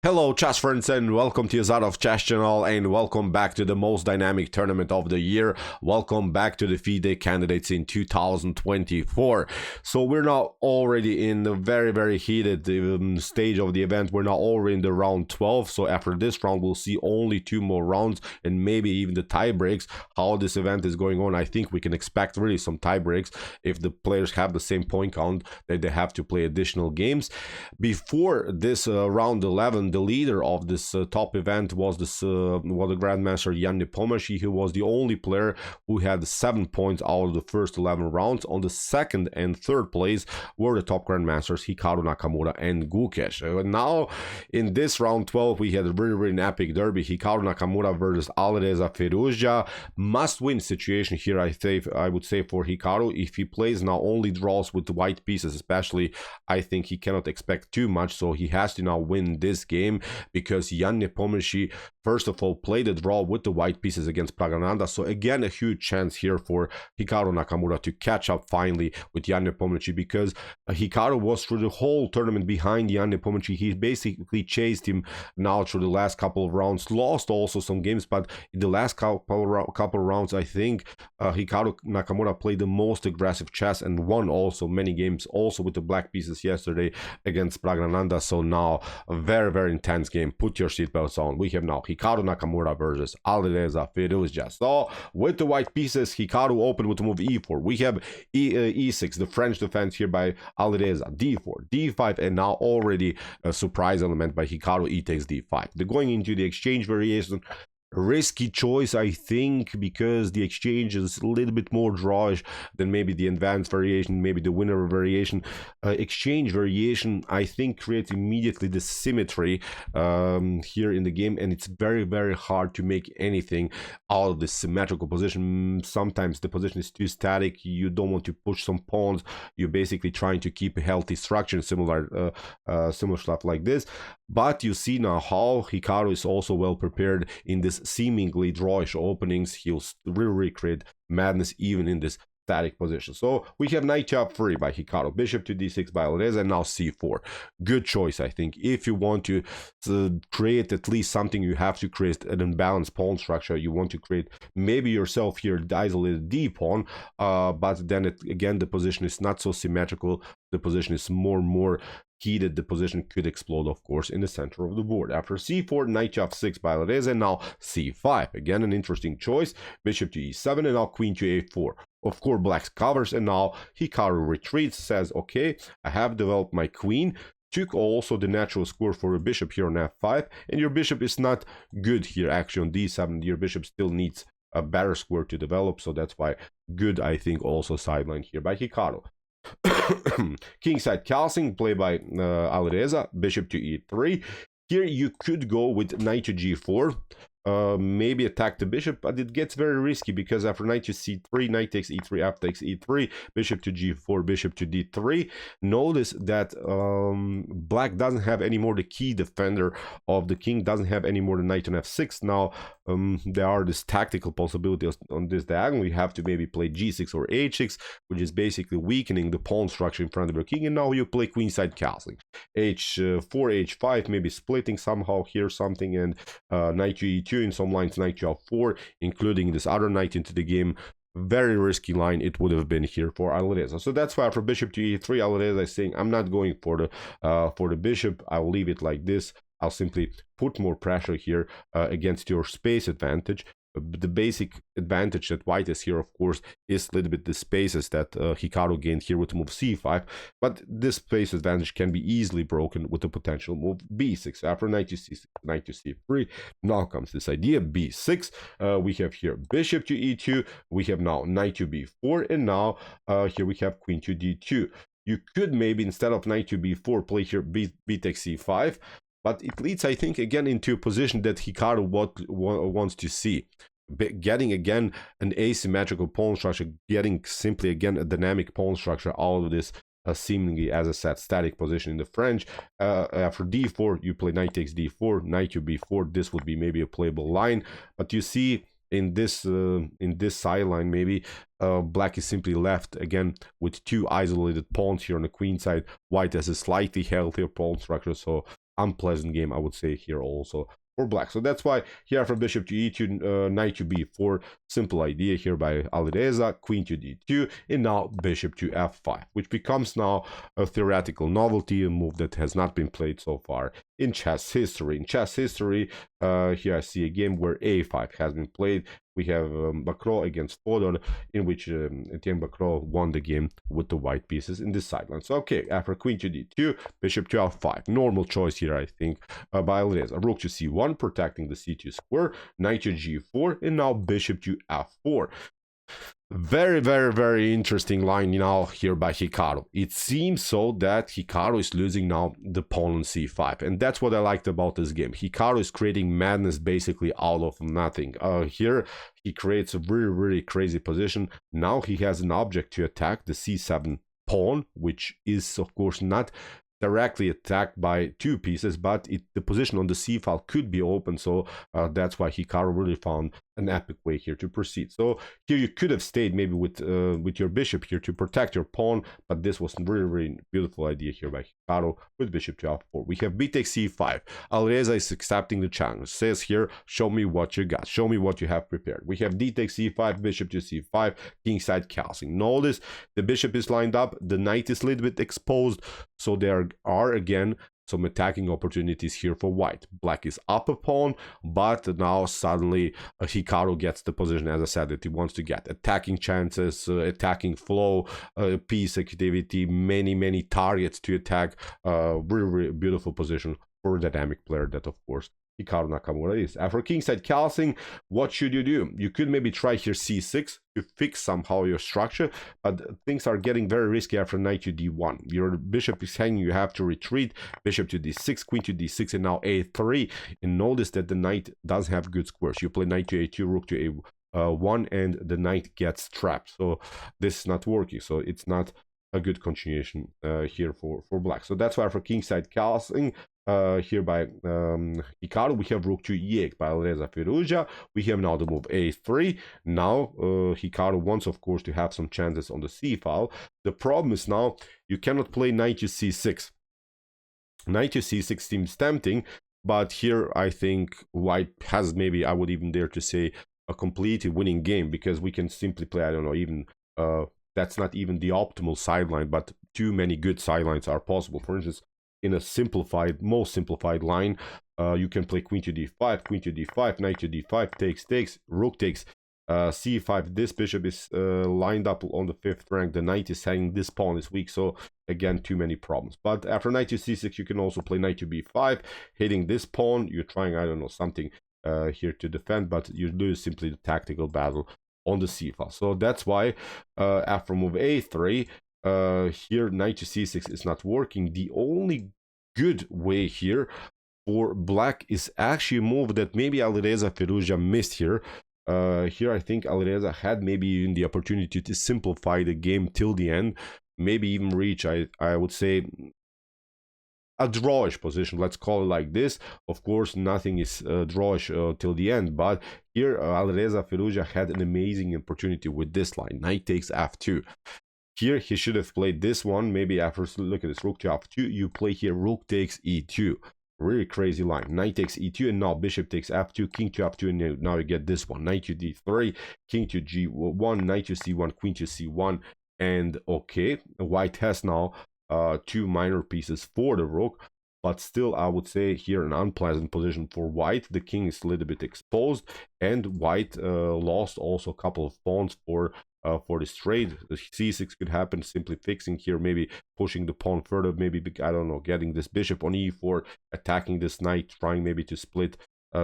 Hello chess friends and welcome to Jozarov chess channel and welcome back to the most dynamic tournament of the year. Welcome back to the FIDE Candidates in 2024. So we're now already in the very heated stage of the event. We're now already in the round 12. So after this round we'll see only 2 more rounds and maybe even the tie breaks. How this event is going on, I think we can expect really some tie breaks if the players have the same point count that they have to play additional games. Before this round 11, the leader of this top event was the Grandmaster Jan Nepomniachtchi, who was the only player who had 7 points out of the first 11 rounds. On the second and third place were the top Grandmasters Hikaru Nakamura and Gukesh. Now, in this round 12, we had a really an epic derby. Hikaru Nakamura versus Alireza Firouzja. Must-win situation here, I would say, for Hikaru. If he plays now only draws with the white pieces, especially, I think he cannot expect too much, so he has to now win this game because Jan Nepomniachtchi first of all played a draw with the white pieces against Pragananda. So again, a huge chance here for Hikaru Nakamura to catch up finally with Jan Nepomniachtchi, because Hikaru was through the whole tournament behind Jan Nepomniachtchi. He basically chased him now through the last couple of rounds, lost also some games, but in the last couple of rounds, I think Hikaru Nakamura played the most aggressive chess and won also many games also with the black pieces yesterday against Pragananda. So now a very intense game. Put your seatbelts on. We have now Hikaru Nakamura versus Alireza Firouzja. So with the white pieces, Hikaru opened with move e4. We have e6, the French defense here by Alireza, d4, d5, and now already a surprise element by Hikaru, e takes d5. They're going into the exchange variation. Risky choice, I think, because the exchange is a little bit more drawish than maybe the advanced variation, maybe the winner variation. Exchange variation, I think, creates immediately the symmetry here in the game, and it's very hard to make anything out of this symmetrical position. Sometimes the position is too static, you don't want to push some pawns, you're basically trying to keep a healthy structure, similar stuff like this. But you see now how Hikaru is also well prepared in this seemingly drawish openings. He'll really create madness even in this static position. So we have knight to f3 by Hikaru, bishop to d6 by Alireza, and now c4. Good choice, I think. If you want to create at least something, you have to create an imbalanced pawn structure. You want to create maybe yourself here the isolated d pawn, but then again the position is not so symmetrical. The position is more heated. The position could explode, of course, in the center of the board. After c4, knight to f6 by Alireza, and now c5. Again, an interesting choice. Bishop to e7, and now queen to a4. Of course, black covers, and now Hikaru retreats, says, okay, I have developed my queen. Took also the natural square for a bishop here on f5, and your bishop is not good here, actually, on d7. Your bishop still needs a better square to develop, so that's why good, I think, also sideline here by Hikaru. Kingside castling played by Alireza, bishop to e3. Here you could go with knight to g4, maybe attack the bishop, but it gets very risky because after knight to c3, knight takes e3, f takes e3, bishop to g4, bishop to d3. Notice that black doesn't have anymore the key defender of the king, doesn't have anymore the knight on f6. Now there are this tactical possibilities on this diagonal. You have to maybe play g6 or h6, which is basically weakening the pawn structure in front of your king, and now you play queenside castling. h4, h5, maybe splitting somehow here something, and knight to e2, in some lines knight to f4, including this other knight into the game. Very risky line it would have been here for Alireza. So that's why for bishop to e3, Alireza is saying, I'm not going for the bishop. I'll leave it like this. I'll simply put more pressure here against your space advantage. The basic advantage that white has here, of course, is a little bit the spaces that Hikaru gained here with the move c5, but this space advantage can be easily broken with the potential move b6. After knight to c6, knight to c3, now comes this idea, b6. We have here bishop to e2, we have now knight to b4, and now here we have queen to d2. You could maybe, instead of knight to b4, play here b takes c5, but it leads, I think, again into a position that Hikaru wants to see. Getting again an asymmetrical pawn structure, getting simply again a dynamic pawn structure out of this seemingly, as I said, static position in the French. After d4, you play knight takes d4, knight to b4. This would be maybe a playable line, but you see in this sideline, maybe black is simply left again with two isolated pawns here on the queen side. White has a slightly healthier pawn structure, so unpleasant game, I would say, here also for black. So that's why here after bishop to e2, knight to b4, simple idea here by Alireza, queen to d2, and now bishop to f5, which becomes now a theoretical novelty, a move that has not been played so far in chess history. In chess history, here I see a game where a5 has been played. We have BlackElo against Fodor, in which Etienne BlackElo won the game with the white pieces in this sideline. So, okay, after queen to d2, bishop to f5. Normal choice here, I think, by Alireza. Rook to c1, protecting the c2 square, knight to g4, and now bishop to f4. Very, very, very interesting line now here by Hikaru. It seems so that Hikaru is losing now the pawn on c5, and that's what I liked about this game. Hikaru is creating madness basically out of nothing. Here he creates a really, really crazy position. Now he has an object to attack, the c7 pawn, which is of course not directly attacked by two pieces, but the position on the c file could be open, so that's why Hikaru really found an epic way here to proceed. So here you could have stayed maybe with your bishop here to protect your pawn, but this was really, really beautiful idea here by Hikaru with bishop to f4. We have b takes c5. Alireza is accepting the challenge. Says here, show me what you got, show me what you have prepared. We have d takes c5, bishop to c5, kingside castling. Notice the bishop is lined up, the knight is a little bit exposed, so there are again some attacking opportunities here for white. Black is up a pawn, but now suddenly Hikaru gets the position, as I said, that he wants to get. Attacking chances, attacking flow, piece activity, many targets to attack. Really, really beautiful position for a dynamic player that, of course, Hikaru Nakamura is. After kingside castling, what should you do? You could maybe try here c6 to fix somehow your structure, but things are getting very risky after knight to d1. Your bishop is hanging, you have to retreat. Bishop to d6, queen to d6, and now a3. And notice that the knight does have good squares. You play knight to a2, rook to a1, and the knight gets trapped. So this is not working. So it's not a good continuation here for black. So that's why for kingside castling, here by Hikaru, we have rook to e8 by Alireza Firouzja. We have now the move a3. Now Hikaru wants, of course, to have some chances on the c file. The problem is now you cannot play knight to c6. Knight to c6 seems tempting, but here I think white has, maybe I would even dare to say, a completely winning game, because we can simply play, I don't know, even that's not even the optimal sideline, but too many good sidelines are possible. For instance, in a simplified, most simplified line, you can play queen to d5, queen to d5, knight to d5, takes, rook takes c5. This bishop is lined up on the 5th rank. The knight is hanging, this pawn is weak, so again, too many problems. But after knight to c6, you can also play knight to b5, hitting this pawn. You're trying, I don't know, something here to defend, but you lose simply the tactical battle on the c file. So that's why after move a3, here knight to c6 is not working. The only good way here for black is actually a move that maybe Alireza Firouzja missed here. Here I think Alireza had maybe even the opportunity to simplify the game till the end, maybe even reach, I would say, a drawish position, let's call it like this. Of course, nothing is drawish till the end, but here Alireza Firouzja had an amazing opportunity with this line. Knight takes f2. Here he should have played this one. Maybe after, look at this, rook to f2, you play here rook takes e2. Really crazy line. Knight takes e2, and now bishop takes f2, king to f2, and now you get this one. Knight to d3, king to g1, knight to c1, queen to c1, and okay, white has now two minor pieces for the rook, but still I would say here an unpleasant position for white. The king is a little bit exposed, and white lost also a couple of pawns for this trade. The c6 could happen, simply fixing here, maybe pushing the pawn further, maybe, I don't know, getting this bishop on e4, attacking this knight, trying maybe to split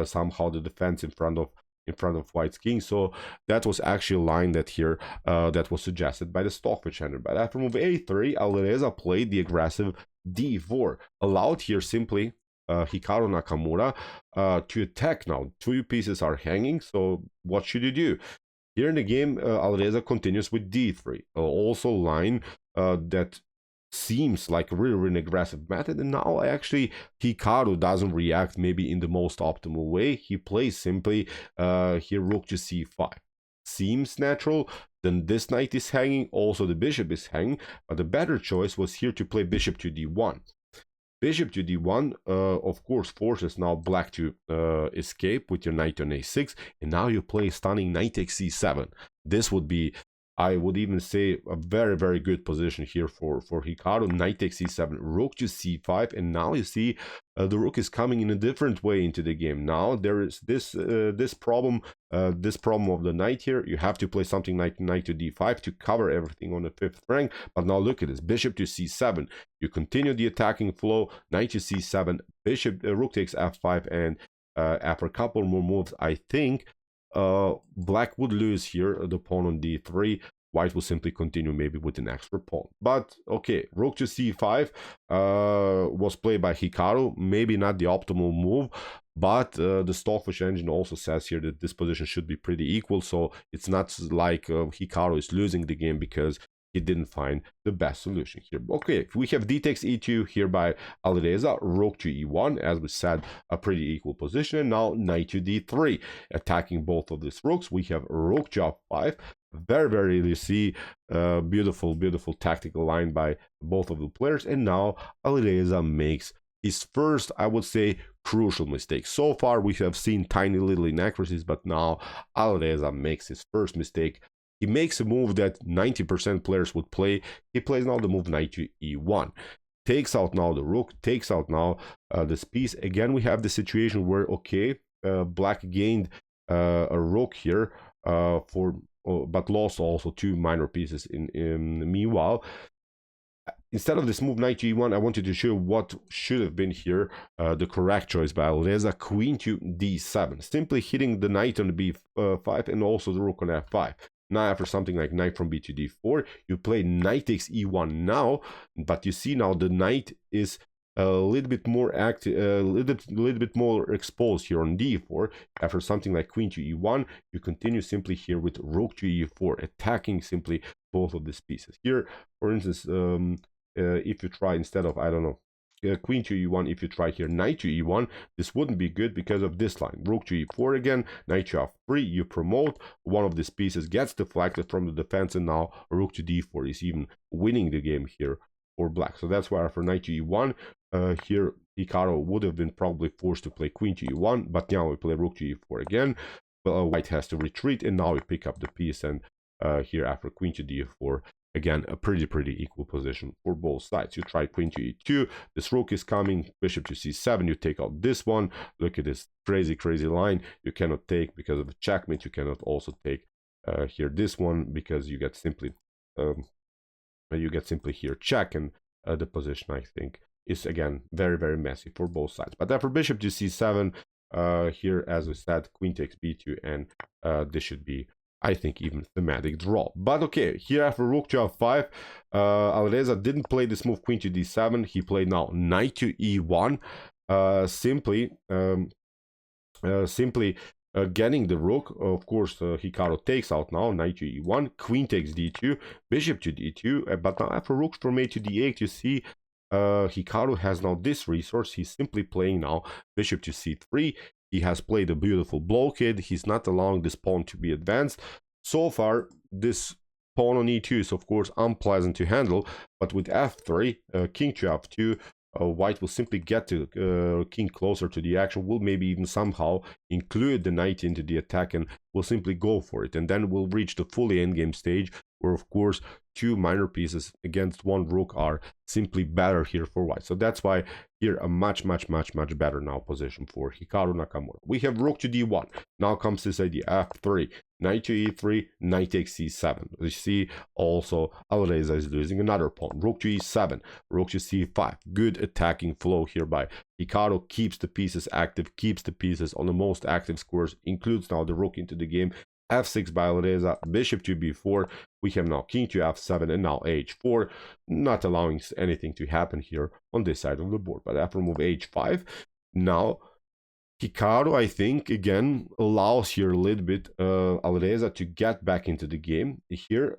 somehow the defense in front of white's king. So that was actually a line that here that was suggested by the Stockfish handler. But after move a3, Alireza played the aggressive d4, allowed here simply Hikaru Nakamura to attack. Now two pieces are hanging, so what should you do? Here in the game, Alireza continues with d3, also line that seems like a really aggressive method. And now actually Hikaru doesn't react maybe in the most optimal way. He plays simply here rook to c5. Seems natural. Then this knight is hanging, also the bishop is hanging, but the better choice was here to play bishop to d1. Bishop to d1, of course, forces now black to escape with your knight on a6, and now you play stunning knight takes c7. This would be, I would even say, a very, very good position here for Hikaru. Knight takes c7, rook to c5, and now you see the rook is coming in a different way into the game. Now there is this problem of the knight here. You have to play something like knight to d5 to cover everything on the 5th rank. But now look at this, bishop to c7. You continue the attacking flow, knight to c7, bishop, rook takes f5, and after a couple more moves, I think black would lose here, the pawn on d3. White will simply continue maybe with an extra pawn. But okay, rook to c5 was played by Hikaru. Maybe not the optimal move, but the Stockfish engine also says here that this position should be pretty equal. So it's not like Hikaru is losing the game because he didn't find the best solution here. Okay, we have d takes e2 here by Alireza, rook to e1, as we said, a pretty equal position. And now knight to d3, attacking both of these rooks. We have rook to f5. Very, very, you see, beautiful, beautiful tactical line by both of the players. And now Alireza makes his first, I would say, crucial mistake. So far, we have seen tiny little inaccuracies, but now Alireza makes his first mistake. He makes a move that 90% players would play. He plays now the move knight to e1. Takes out now the rook, takes out now this piece. Again, we have the situation where, okay, black gained a rook here but lost also 2 minor pieces in meanwhile. Instead of this move knight to e1, I wanted to show what should have been here the correct choice by Alireza, queen to d7, simply hitting the knight on the b5 and also the rook on f5. Now after something like knight from b to d4, you play knight takes e1 now, but you see now the knight is a little bit more active, a little bit more exposed here on d4. After something like queen to e1, you continue simply here with rook to e4, attacking simply both of these pieces. Here, for instance, if you try instead of, I don't know, queen to e1, if you try here knight to e1, this wouldn't be good because of this line. Rook to e4 again, knight to f3, you promote, one of these pieces gets deflected from the defense, and now rook to d4 is even winning the game here for black. So that's why after knight to e1, here Hikaru would have been probably forced to play queen to e1, but now we play rook to e4 again. White has to retreat, and now we pick up the piece, and here after queen to d4, again, a pretty equal position for both sides. You try queen to e2, this rook is coming, bishop to c7, you take out this one. Look at this crazy line you cannot take because of the checkmate. You cannot also take here this one because you get simply here check, and the position, I think, is again very messy for both sides. But after bishop to c7, here, as we said, queen takes b2, and this should be, I think, even thematic draw. But okay, here after rook to f5, Alireza didn't play this move queen to d7. He played now knight to e1, simply getting the rook. Of course, Hikaru takes out now knight to e1, queen takes d2, bishop to d2. But now after rook from a to d8, you see Hikaru has now this resource. He's simply playing now bishop to c3. He has played a beautiful blockade. He's not allowing this pawn to be advanced. So far, this pawn on e2 is, of course, unpleasant to handle. But with f3, king to f2, white will simply get the king closer to the action, will maybe even somehow include the knight into the attack, and will simply go for it. And then we'll reach the fully endgame stage, where, of course, 2 minor pieces against 1 rook are simply better here for white. So that's why here a much better now position for Hikaru Nakamura. We have rook to d1. Now comes this idea, f3, knight to e3, knight takes c7. You see also Alireza is losing another pawn. Rook to e7, rook to c5. Good attacking flow here by Hikaru, keeps the pieces active, keeps the pieces on the most active squares, includes now the rook into the game. f6 by Alireza, bishop to b4. We have now king to f7, and now h4, not allowing anything to happen here on this side of the board. But after move h5, now Hikaru, I think, again allows here a little bit Alireza to get back into the game. Here,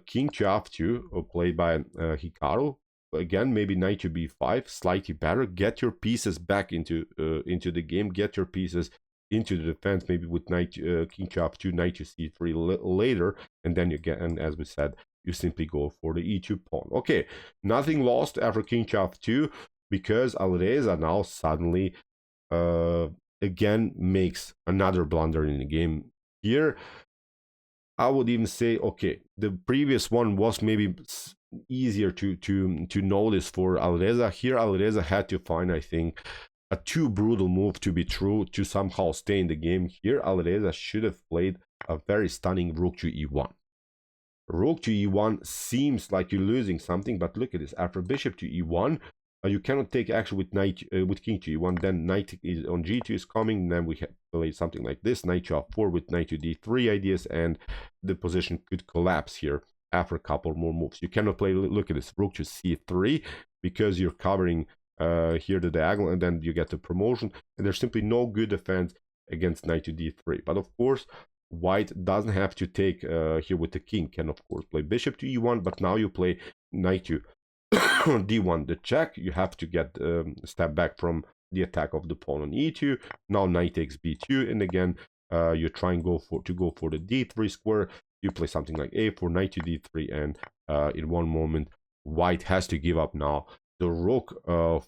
king to f2, played by Hikaru. Again, maybe knight to b5, slightly better. Get your pieces back into the game. Get your pieces into the defense, maybe with knight king to f2, knight to c3 later, and then you get, and as we said, you simply go for the e2 pawn. Okay, nothing lost after king to f2. because Alireza now suddenly again makes another blunder in the game. Here I would even say, okay, the previous one was maybe easier to notice for Alireza. Here Alireza had to find, I think, a too brutal move to be true to somehow stay in the game. Here Alireza should have played a very stunning rook to e1. Rook to e1 seems like you're losing something, but look at this. After bishop to e1, you cannot take action with knight with king to e1. Then knight is on g2 is coming. Then we have play something like this: knight to f4 with knight to d3 ideas, and the position could collapse here after a couple more moves. You cannot play. Look at this: rook to c3 because you're covering here the diagonal, and then you get the promotion. And there's simply no good defense against knight to d3. But of course, white doesn't have to take here with the king. Can of course play bishop to e1, but now you play knight to d1 the check. You have to get step back from the attack of the pawn on e2. Now knight takes b2, and again you try and go for the d3 square. You play something like a4, knight to d3, and in one moment white has to give up now the rook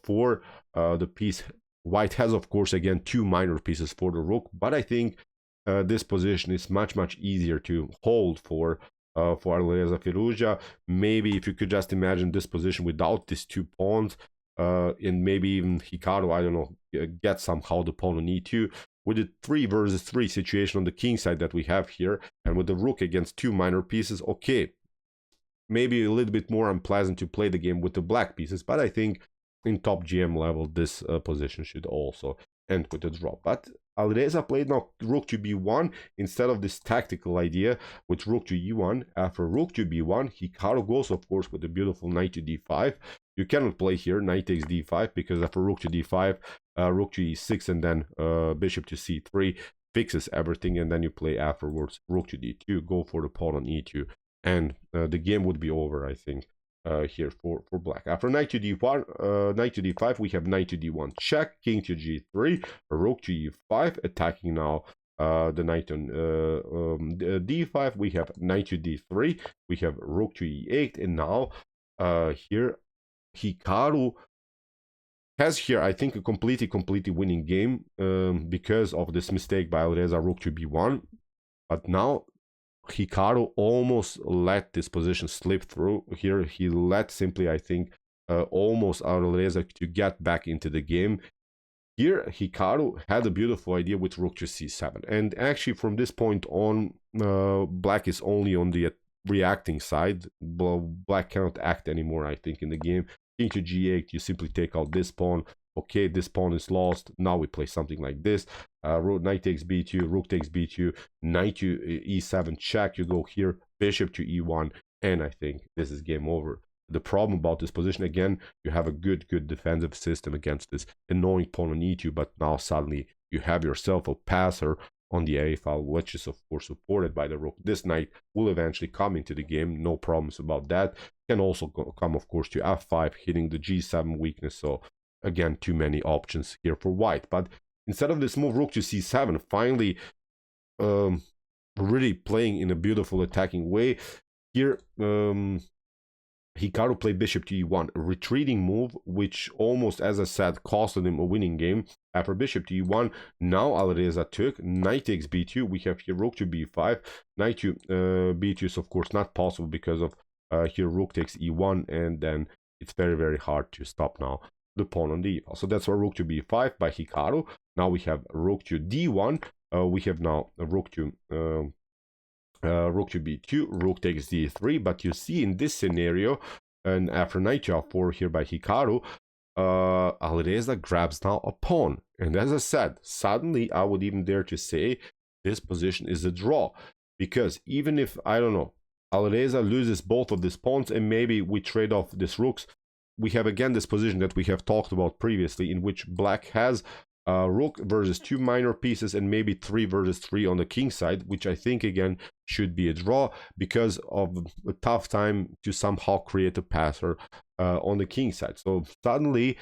for the piece. White has of course again two minor pieces for the rook, but I think this position is much easier to hold for Alireza Firouzja. Maybe if you could just imagine this position without these two pawns, and maybe even Hikaru, I don't know, get somehow the pawn on e2 with the 3 versus 3 situation on the king side that we have here, and with the rook against two minor pieces. Okay, maybe a little bit more unpleasant to play the game with the black pieces, but I think in top GM level this position should also end with a draw. But Alireza played now rook to b1 instead of this tactical idea with rook to e1. After rook to b1, Hikaru goes of course with the beautiful knight to d5. You cannot play here knight takes d5 because after rook to d5, rook to e6, and then bishop to c3 fixes everything, and then you play afterwards rook to d2, go for the pawn on e2, and the game would be over, I think. Here for black. After knight to d1, knight to d5, we have knight to d1 check, king to g3, rook to e5, attacking now the knight on d5. We have knight to d3, we have rook to e8, and now here Hikaru has here, I think, a completely winning game because of this mistake by Alireza, rook to b1. But now Hikaru almost let this position slip through. Here he let simply, I think, almost Alireza to get back into the game. Here Hikaru had a beautiful idea with rook to c7, and actually from this point on black is only on the reacting side. Black cannot act anymore, I think, in the game. King to g8, you simply take out this pawn. Okay, this pawn is lost. Now we play something like this. Knight takes b2, rook takes b2, knight to e7 check. You go here, bishop to e1, and I think this is game over. The problem about this position, again, you have a good defensive system against this annoying pawn on e2, but now suddenly you have yourself a passer on the a file, which is of course supported by the rook. This knight will eventually come into the game, no problems about that. Can also come of course to f5, hitting the g7 weakness. So again, too many options here for white. But instead of this move rook to c7, finally really playing in a beautiful attacking way, here Hikaru played bishop to e1, a retreating move, which almost, as I said, costed him a winning game. After bishop to e1, now Alireza took, knight takes b2, we have here rook to b5, knight to b2 is of course not possible because of here rook takes e1, and then it's very hard to stop now the pawn on the e file. So that's why rook to b5 by Hikaru. Now we have rook to d1, we have now a rook to b2, rook takes d3, but you see in this scenario, and after knight to f4 here by Hikaru, Alireza grabs now a pawn, and as I said, suddenly I would even dare to say this position is a draw, because even if, I don't know, Alireza loses both of these pawns and maybe we trade off these rooks, we have again this position that we have talked about previously, in which black has rook versus two minor pieces and maybe 3 versus 3 on the king side, which I think again should be a draw because of a tough time to somehow create a passer on the king side. So suddenly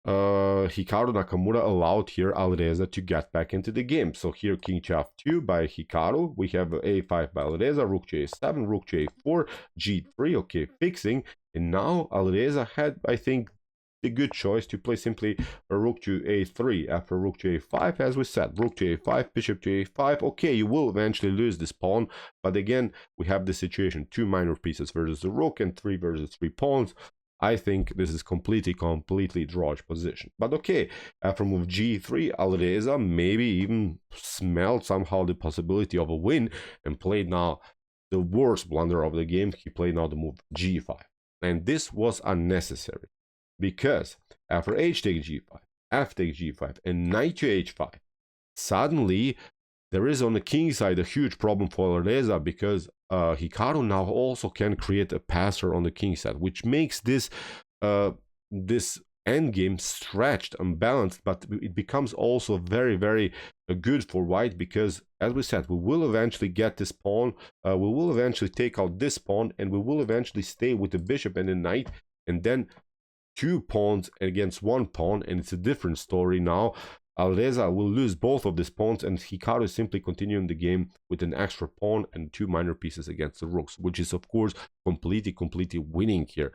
Hikaru Nakamura allowed here Alireza to get back into the game. So here king to f2 by Hikaru, we have a5 by Alireza, rook to a7, rook to a4, g3, okay, fixing. And now Alireza had, I think, the good choice to play simply a rook to a3 after rook to a5. As we said, rook to a5, bishop to a5. Okay, you will eventually lose this pawn, but again, we have the situation: 2 minor pieces versus the rook and 3 versus 3 pawns. I think this is completely drawish position. But okay, after move g3, Alireza maybe even smelled somehow the possibility of a win and played now the worst blunder of the game. He played now the move g5. And this was unnecessary, because after h takes g5, f takes g5, and knight to h5, suddenly there is on the king side a huge problem for Alireza, because Hikaru now also can create a passer on the king side, which makes this this endgame stretched, unbalanced, but it becomes also very good for white, because as we said, we will eventually get this pawn, we will eventually take out this pawn, and we will eventually stay with the bishop and the knight, and then 2 pawns against 1 pawn, and it's a different story now. Alireza will lose both of these pawns, and Hikaru is simply continuing the game with an extra pawn and 2 minor pieces against the rooks, which is of course completely winning here.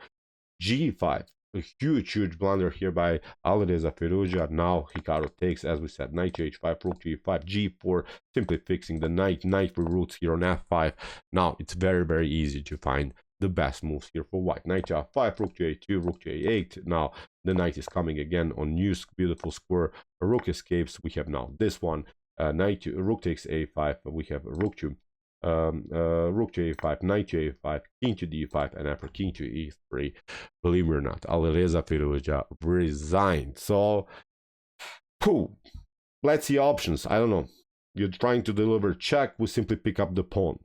g5, a huge blunder here by Alireza Firouzja. Now Hikaru takes, as we said, knight to h5, rook to e5, g4, simply fixing the knight for roots here on f5. Now it's very easy to find the best moves here for white. Knight to f5, rook to a2, rook to a8. Now the knight is coming again on new beautiful square. A rook escapes. We have now this one. Knight to rook takes a5. We have a rook to a5, knight to a5, king to d5, and after king to e3, believe me or not, Alireza Firouzja resigned. So, let's see options. I don't know. You're trying to deliver check. We simply pick up the pawn.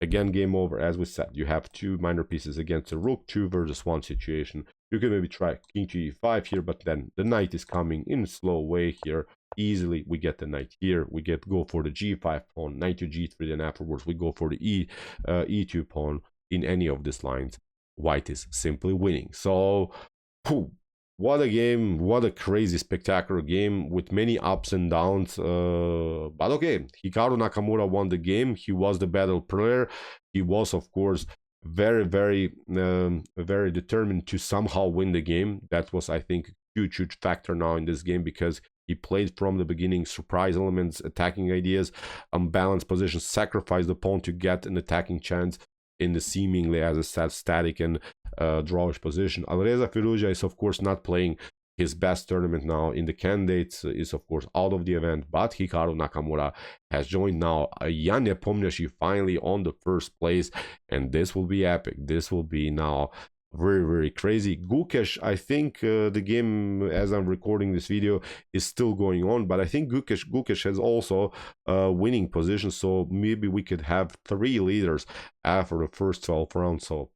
Again, game over. As we said, you have 2 minor pieces against a rook, 2 versus 1 situation. You can maybe try king to e5 here, but then the knight is coming in a slow way here. Easily, we get the knight here. We go for the g5 pawn, knight to g3, then afterwards we go for the e2 pawn. In any of these lines, white is simply winning. So, what a game, what a crazy, spectacular game with many ups and downs. But okay, Hikaru Nakamura won the game. He was the better player. He was, of course, very determined to somehow win the game. That was, I think, a huge factor now in this game, because he played from the beginning surprise elements, attacking ideas, unbalanced positions, sacrificed the pawn to get an attacking chance in the seemingly, as I said, static and drawish position. Alireza Firouzja is of course not playing his best tournament now in the candidates, is of course out of the event, but Hikaru Nakamura has joined now. Jan Nepomniachtchi finally on the first place, and this will be epic. This will be now very crazy. Gukesh, I think the game, as I'm recording this video, is still going on, but I think Gukesh has also winning position, so maybe we could have 3 leaders after the first 12 rounds. So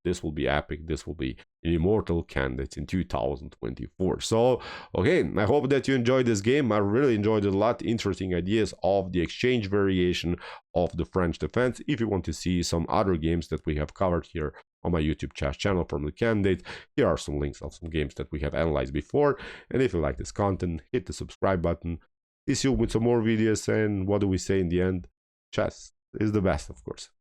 this will be epic. This will be an immortal candidate in 2024. So okay, I hope that you enjoyed this game. I really enjoyed it a lot. Interesting ideas of the exchange variation of the French defense. If you want to see some other games that we have covered here on my YouTube chess channel from the candidate, here are some links of some games that we have analyzed before. And if you like this content, hit the subscribe button. See you with some more videos, and what do we say in the end? Chess is the best, of course.